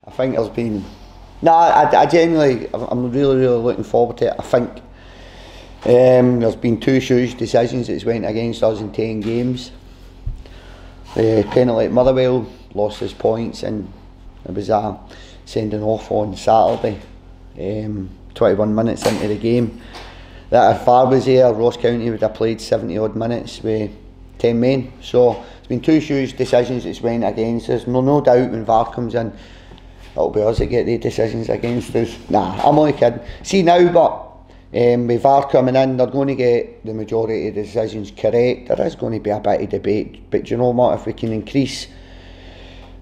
I think there's been... No, I genuinely, I'm really looking forward to it. I think there's been two huge decisions that's went against us in 10 games. The penalty at Motherwell, lost his points, and it was a sending off on Saturday, 21 minutes into the game. That if VAR was there, Ross County would have played 70 odd minutes with 10 men. So it's been two huge decisions that's went against us. No doubt when VAR comes in, it'll be us that get the decisions against us. Nah, I'm only kidding. See now, but with VAR coming in, they're going to get the majority of the decisions correct. There is going to be a bit of debate, but you know what, if we can increase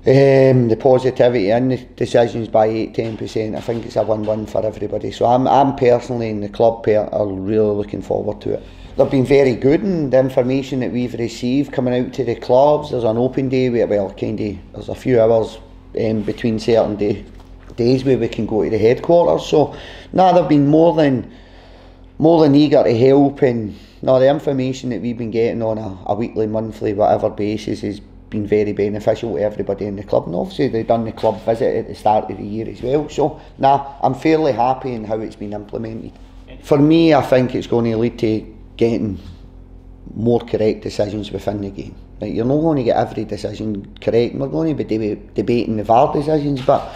the positivity in the decisions by 8-10%, I think it's a win-win for everybody. So I'm personally, and the club are really looking forward to it. They've been very good, and the information that we've received coming out to the clubs, there's an open day where, there's a few hours between certain days where we can go to the headquarters. So they've been more than eager to help, and the information that we've been getting on a weekly, monthly, whatever basis has been very beneficial to everybody in the club. And obviously they've done the club visit at the start of the year as well. So I'm fairly happy in how it's been implemented. For me, I think it's going to lead to getting more correct decisions within the game. Like, you're not going to get every decision correct. We're going to be debating the VAR decisions, but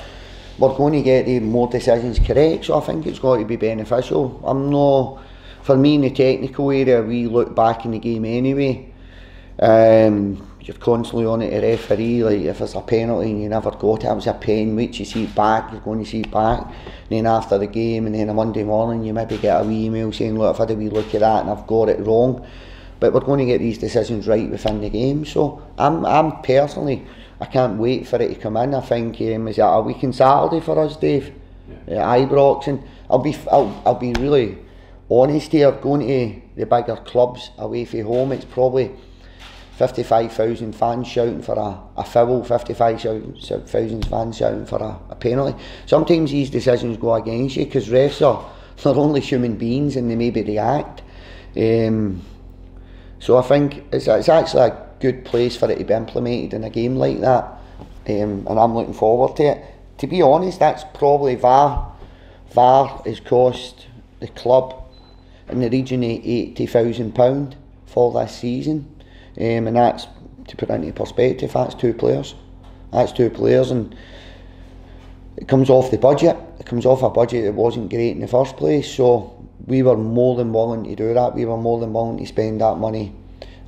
we're going to get more decisions correct. So I think it's going to be beneficial. For me in the technical area, we look back in the game anyway. You're constantly on it, a referee. Like, if it's a penalty and you never got it, was a pen, wait to see it back, you're going to see it back. And then after the game, and then a Monday morning, you maybe get a wee email saying, look, I've had a wee look at that and I've got it wrong. But we're going to get these decisions right within the game. So I'm personally, I can't wait for it to come in. I think is that a week on Saturday for us, Dave? Yeah. Ibrox, and I'll be really honest here. Going to the bigger clubs away from home, it's probably 55,000 fans shouting for a foul, 55,000 fans shouting for a penalty. Sometimes these decisions go against you because refs they're only human beings and they maybe react. So I think it's actually a good place for it to be implemented in a game like that, and I'm looking forward to it. To be honest, that's probably VAR has cost the club in the region of £80,000 for this season. And that's, to put it into perspective, that's two players. And it comes off the budget. It comes off a budget that wasn't great in the first place. So we were more than willing to do that. We were more than willing to spend that money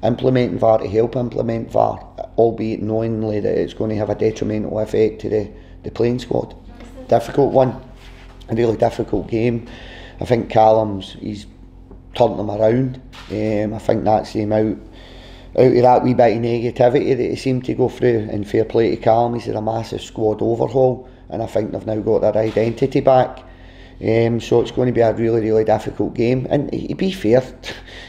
implementing VAR, to help implement VAR, albeit knowingly that it's going to have a detrimental effect to the playing squad. Difficult one, a really difficult game. I think he's turned them around. I think that's him out of that wee bit of negativity that he seemed to go through, and fair play to Callum. He's had a massive squad overhaul, and I think they've now got their identity back. So it's going to be a really difficult game. And to be fair,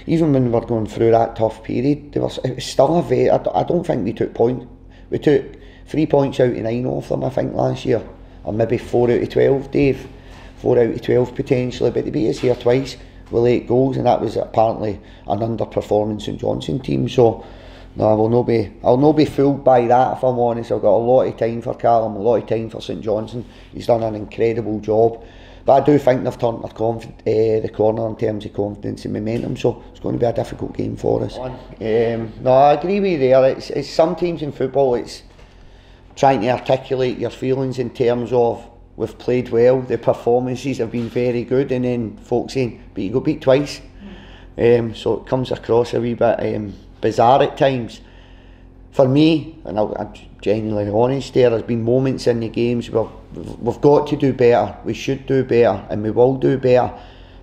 even when we were going through that tough period, it was still a very... I don't think we took points. We took 3 points out of 9 off them, I think, last year, or maybe 4 out of 12, Dave. 4 out of 12 potentially, but they beat us here twice with 8 goals, and that was apparently an underperforming St Johnstone team. So I'll not be fooled by that, if I'm honest. I've got a lot of time for Callum, a lot of time for St Johnstone. He's done an incredible job, but I do think they've turned the corner in terms of confidence and momentum. So it's going to be a difficult game for us. I agree with you there. It's sometimes in football, it's trying to articulate your feelings in terms of, we've played well, the performances have been very good, and then folks saying, but you got beat twice. So it comes across a wee bit bizarre at times. For me, and I'm genuinely honest there, there's been moments in the games where we've got to do better, we should do better, and we will do better.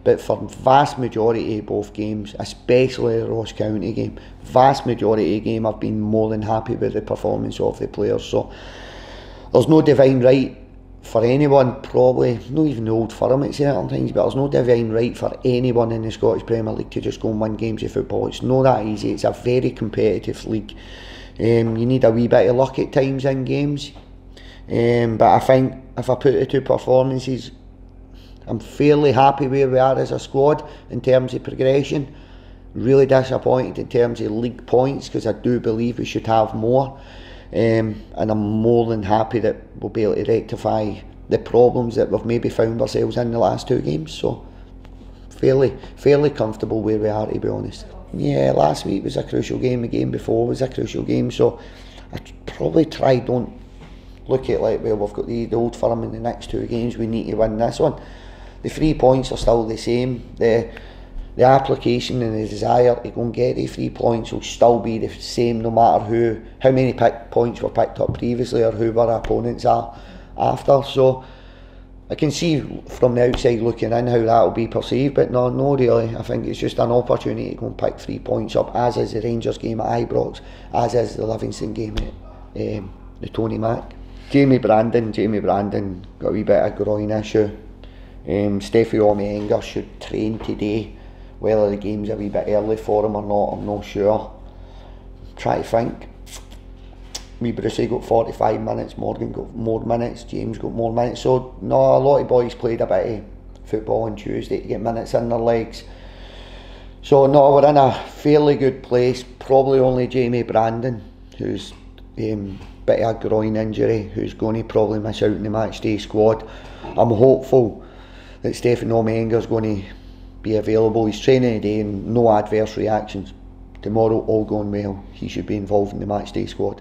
But for the vast majority of both games, especially the Ross County game, vast majority of the game, I've been more than happy with the performance of the players. So there's no divine right for anyone, probably, not even the Old Firm at certain times, but there's no divine right for anyone in the Scottish Premier League to just go and win games of football. It's not that easy. It's a very competitive league. You need a wee bit of luck at times in games. But I think if I put the two performances, I'm fairly happy where we are as a squad in terms of progression. Really disappointed in terms of league points, because I do believe we should have more. and I'm more than happy that we'll be able to rectify the problems that we've maybe found ourselves in the last 2 games. So fairly comfortable where we are, to be honest. Yeah, last week was a crucial game, the game before was a crucial game, so I probably don't look at it like, well, we've got the Old Firm in the next 2 games, we need to win this one. The 3 points are still the same. The application and the desire to go and get the 3 points will still be the same, no matter how many points were picked up previously or who our opponents are after. So I can see from the outside looking in how that will be perceived, but no really. I think it's just an opportunity to go and pick 3 points up, as is the Rangers game at Ibrox, as is the Livingston game at the Tony Mac. Jamie Brandon got a wee bit of groin issue. Steffi Omienga should train today. Whether the game's a wee bit early for him or not, I'm not sure. Try to think. Me Brucey got 45 minutes, Morgan got more minutes, James got more minutes. So no, a lot of boys played a bit of football on Tuesday to get minutes in their legs. So no, we're in a fairly good place. Probably only Jamie Brandon, who's bit of a groin injury, who's going to probably miss out in the match day squad. I'm hopeful that Stefan Omienga's going to be available. He's training today and no adverse reactions. Tomorrow, all going well, he should be involved in the match day squad.